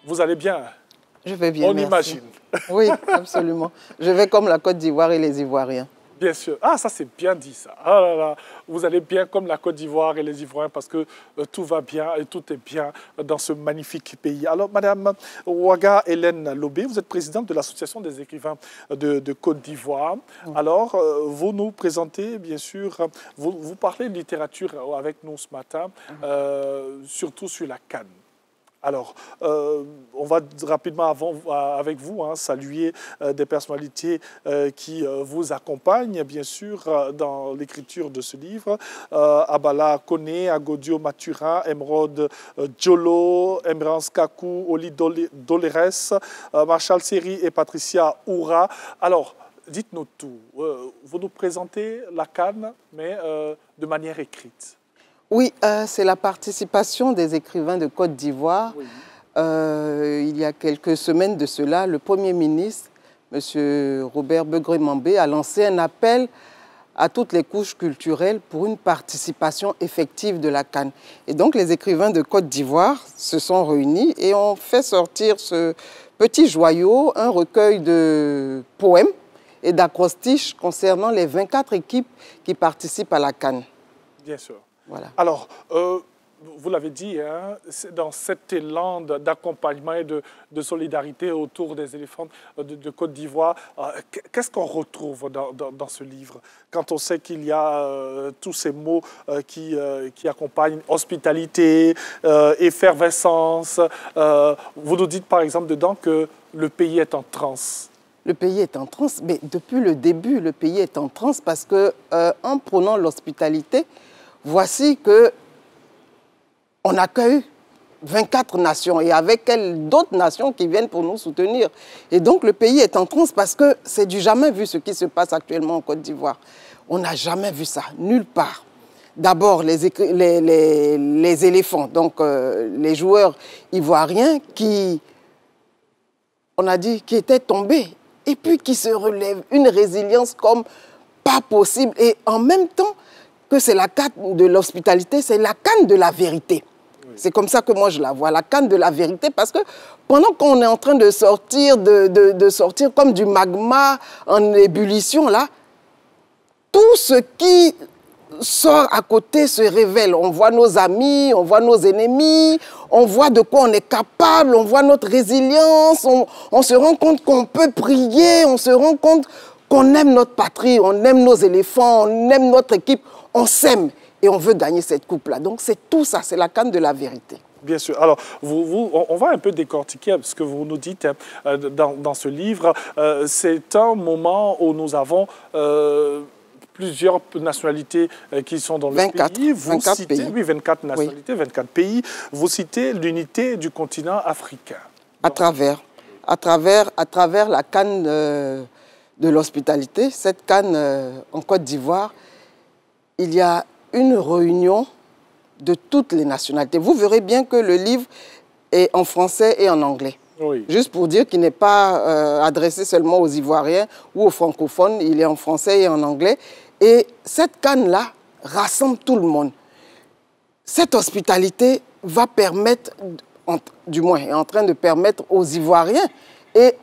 Vous allez bien? Je vais bien, On merci. imagine. Oui, absolument. Je vais comme la Côte d'Ivoire et les Ivoiriens. Bien sûr. Ah, ça c'est bien dit ça. Ah là là, vous allez bien comme la Côte d'Ivoire et les Ivoiriens parce que tout va bien et tout est bien dans ce magnifique pays. Alors, Madame Ouaga Hélène Lobé, vous êtes présidente de l'Association des écrivains de Côte d'Ivoire. Alors, vous nous présentez, bien sûr, vous parlez de littérature avec nous ce matin, surtout sur la CAN. Alors, on va rapidement avec vous saluer des personnalités qui vous accompagnent, bien sûr, dans l'écriture de ce livre. Abala Kone, Agodio Maturin, Emeraude Djolo, Emrance Kakou, Oli Doleres, Marshall Seri et Patricia Oura. Alors, dites-nous tout. Vous nous présentez la CAN, mais de manière écrite. Oui, c'est la participation des écrivains de Côte d'Ivoire. Oui. Il y a quelques semaines de cela, le Premier ministre, M. Robert Begré-Mambé, a lancé un appel à toutes les couches culturelles pour une participation effective de la CAN. Et donc les écrivains de Côte d'Ivoire se sont réunis et ont fait sortir ce petit joyau, un recueil de poèmes et d'acrostiches concernant les 24 équipes qui participent à la CAN. Bien sûr. Voilà. Alors, vous l'avez dit, dans cet élan d'accompagnement et de solidarité autour des éléphants de Côte d'Ivoire, qu'est-ce qu'on retrouve dans ce livre? Quand on sait qu'il y a tous ces mots qui accompagnent hospitalité, effervescence, vous nous dites par exemple dedans que le pays est en transe. Le pays est en transe, mais depuis le début, le pays est en transe parce qu'en prônant l'hospitalité, voici qu'on accueille 24 nations et avec elles d'autres nations qui viennent pour nous soutenir. Et donc le pays est en transe parce que c'est du jamais vu ce qui se passe actuellement en Côte d'Ivoire. On n'a jamais vu ça, nulle part. D'abord les éléphants, donc les joueurs ivoiriens qui, on a dit, qui étaient tombés et puis qui se relèvent, une résilience comme pas possible et en même temps que c'est la CAN de l'hospitalité, c'est la CAN de la vérité. Oui. C'est comme ça que moi je la vois, la CAN de la vérité, parce que pendant qu'on est en train de sortir, sortir comme du magma en ébullition, là, tout ce qui sort à côté se révèle. On voit nos amis, on voit nos ennemis, on voit de quoi on est capable, on voit notre résilience, on se rend compte qu'on peut prier, on se rend compte qu'on aime notre patrie, on aime nos éléphants, on aime notre équipe. On s'aime et on veut gagner cette coupe-là. Donc c'est tout ça, c'est la CAN de la vérité. Bien sûr. Alors, on va un peu décortiquer ce que vous nous dites dans ce livre. C'est un moment où nous avons plusieurs nationalités qui sont dans le pays. Vous 24 citez, pays. Oui, 24 nationalités, oui. 24 pays. Vous citez l'unité du continent africain. À travers la CAN de l'hospitalité, cette CAN en Côte d'Ivoire, il y a une réunion de toutes les nationalités. Vous verrez bien que le livre est en français et en anglais. Oui. Juste pour dire qu'il n'est pas adressé seulement aux Ivoiriens ou aux francophones, il est en français et en anglais. Et cette CAN-là rassemble tout le monde. Cette hospitalité va permettre, du moins est en train de permettre aux Ivoiriens et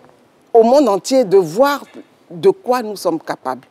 au monde entier de voir de quoi nous sommes capables.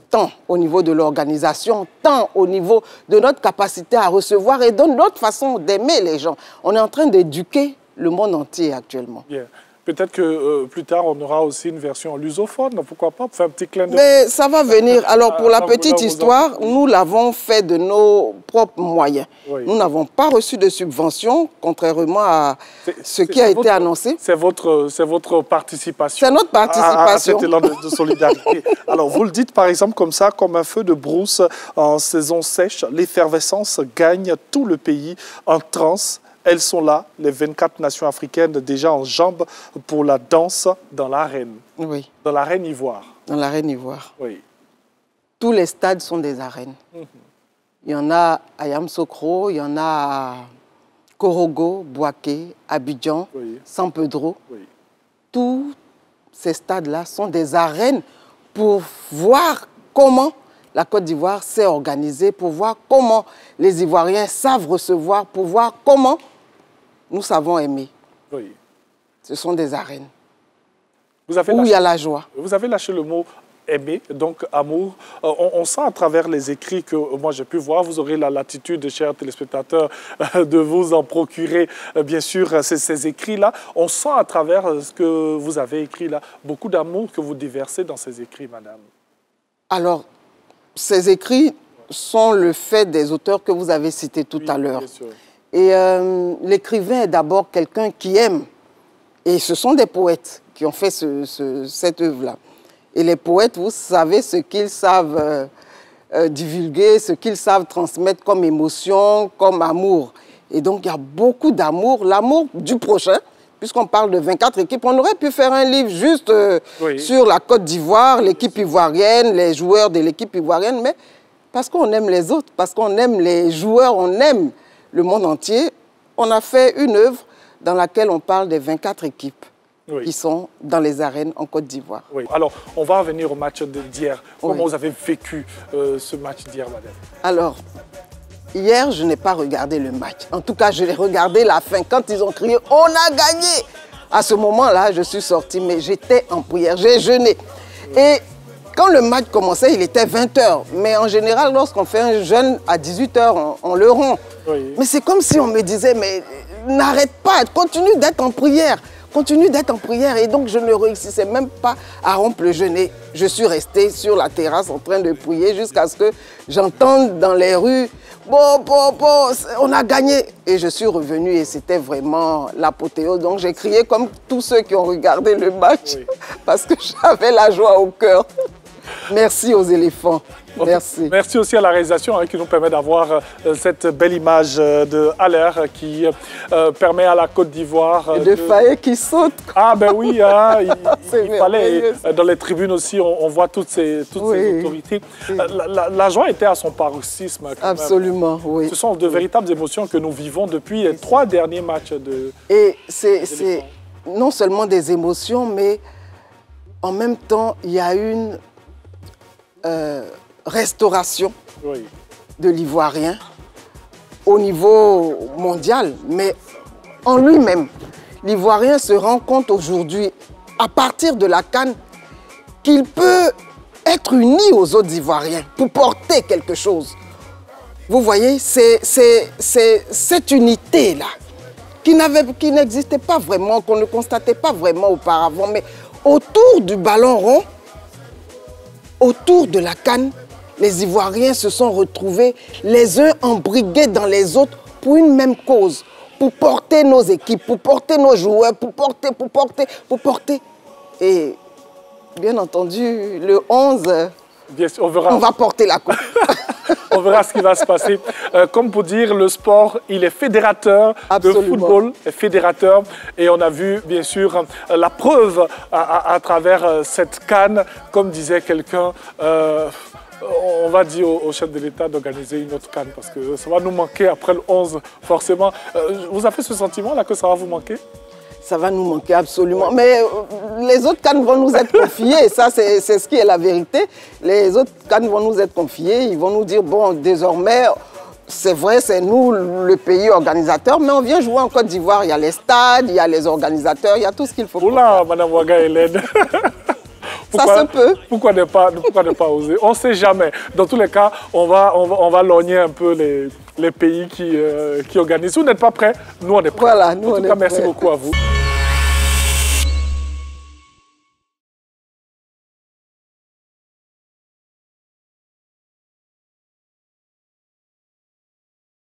Tant au niveau de l'organisation, tant au niveau de notre capacité à recevoir et de notre façon d'aimer les gens. On est en train d'éduquer le monde entier actuellement. Yeah. Peut-être que plus tard, on aura aussi une version lusophone, pourquoi pas, pour faire un petit clin d'œil. Mais ça va venir. Alors, pour la petite histoire, nous l'avons fait de nos propres moyens. Oui. Nous n'avons pas reçu de subvention, contrairement à ce qui a été annoncé. C'est votre participation. C'est notre participation. À cet élan de solidarité. Alors, vous le dites, par exemple, comme ça, comme un feu de brousse en saison sèche, l'effervescence gagne tout le pays en transe. Elles sont là, les 24 nations africaines, déjà en jambes pour la danse dans l'arène. Oui. Dans l'arène ivoire. Dans l'arène ivoire. Oui. Tous les stades sont des arènes. Il y en a à Yamoussoukro, il y en a à Korogo, Bouaké, Abidjan, oui. San Pedro. Oui. Tous ces stades-là sont des arènes pour voir comment la Côte d'Ivoire s'est organisée, pour voir comment les Ivoiriens savent recevoir, pour voir comment nous savons aimer. Oui. Ce sont des arènes Vous avez où il y a la joie. Vous avez lâché le mot aimer, donc amour. On sent à travers les écrits que moi j'ai pu voir, vous aurez la latitude, chers téléspectateurs, de vous en procurer, bien sûr, ces écrits-là. On sent à travers ce que vous avez écrit là, beaucoup d'amour que vous déversez dans ces écrits, madame. Alors, ces écrits sont le fait des auteurs que vous avez cités tout à l'heure. Et l'écrivain est d'abord quelqu'un qui aime. Et ce sont des poètes qui ont fait cette œuvre-là. Et les poètes, vous savez ce qu'ils savent divulguer, ce qu'ils savent transmettre comme émotion, comme amour. Et donc, il y a beaucoup d'amour, l'amour du prochain, puisqu'on parle de 24 équipes. On aurait pu faire un livre juste sur la Côte d'Ivoire, l'équipe ivoirienne, les joueurs de l'équipe ivoirienne, mais parce qu'on aime les autres, parce qu'on aime les joueurs, on aime le monde entier, on a fait une œuvre dans laquelle on parle des 24 équipes. Qui sont dans les arènes en Côte d'Ivoire. Oui. Alors, on va revenir au match d'hier. Comment vous avez vécu ce match d'hier, madame? Alors, hier, je n'ai pas regardé le match. En tout cas, je l'ai regardé la fin. Quand ils ont crié « On a gagné !» À ce moment-là, je suis sortie, mais j'étais en prière. J'ai jeûné. Et quand le match commençait, il était 20 h. Mais en général, lorsqu'on fait un jeûne à 18 h, on le rompt. Mais c'est comme si on me disait « Mais n'arrête pas, continue d'être en prière. » Continue d'être en prière et donc je ne réussissais même pas à rompre le jeûne. Je suis restée sur la terrasse en train de prier jusqu'à ce que j'entende dans les rues « Bon, on a gagné !» Et je suis revenue et c'était vraiment l'apothéose. Donc j'ai crié comme tous ceux qui ont regardé le match parce que j'avais la joie au cœur. Merci aux éléphants. Merci. Merci aussi à la réalisation qui nous permet d'avoir cette belle image de Haller qui permet à la Côte d'Ivoire... de Faye qui saute. Ah ben oui, hein, il fallait. Dans les tribunes aussi, on voit toutes ces autorités. La joie était à son paroxysme. Absolument, oui. Ce sont de véritables émotions que nous vivons depuis les 3 derniers matchs de... Et c'est non seulement des émotions, mais en même temps, il y a une... restauration de l'Ivoirien au niveau mondial, mais en lui-même. L'Ivoirien se rend compte aujourd'hui, à partir de la CAN, qu'il peut être uni aux autres Ivoiriens pour porter quelque chose. Vous voyez, c'est cette unité-là qui n'existait pas vraiment, qu'on ne constatait pas vraiment auparavant, mais autour du ballon rond, autour de la CAN, les Ivoiriens se sont retrouvés les uns embrigués dans les autres pour une même cause, pour porter nos équipes, pour porter nos joueurs, pour porter. Et bien entendu, le 11, on va porter la coupe. On verra ce qui va se passer. Comme pour dire, le sport, il est fédérateur. Absolument. Le football est fédérateur. Et on a vu, bien sûr, la preuve à travers cette CAN. Comme disait quelqu'un, on va dire au chef de l'État d'organiser une autre CAN parce que ça va nous manquer après le 11, forcément. Vous avez ce sentiment-là que ça va vous manquer? Ça va nous manquer absolument. Mais les autres CAN vont nous être confiés. Ça, c'est ce qui est la vérité. Les autres CAN vont nous être confiés. Ils vont nous dire, bon, désormais, c'est vrai, c'est nous le pays organisateur, mais on vient jouer en Côte d'Ivoire. Il y a les stades, il y a les organisateurs, il y a tout ce qu'il faut. Oula, Madame Ouaga Hélène. Ça se peut. Pourquoi ne pas oser? On ne sait jamais. Dans tous les cas, on va lorgner un peu les pays qui organisent. Si vous n'êtes pas prêts, nous on est prêts. Voilà, nous en tout cas, merci beaucoup à vous.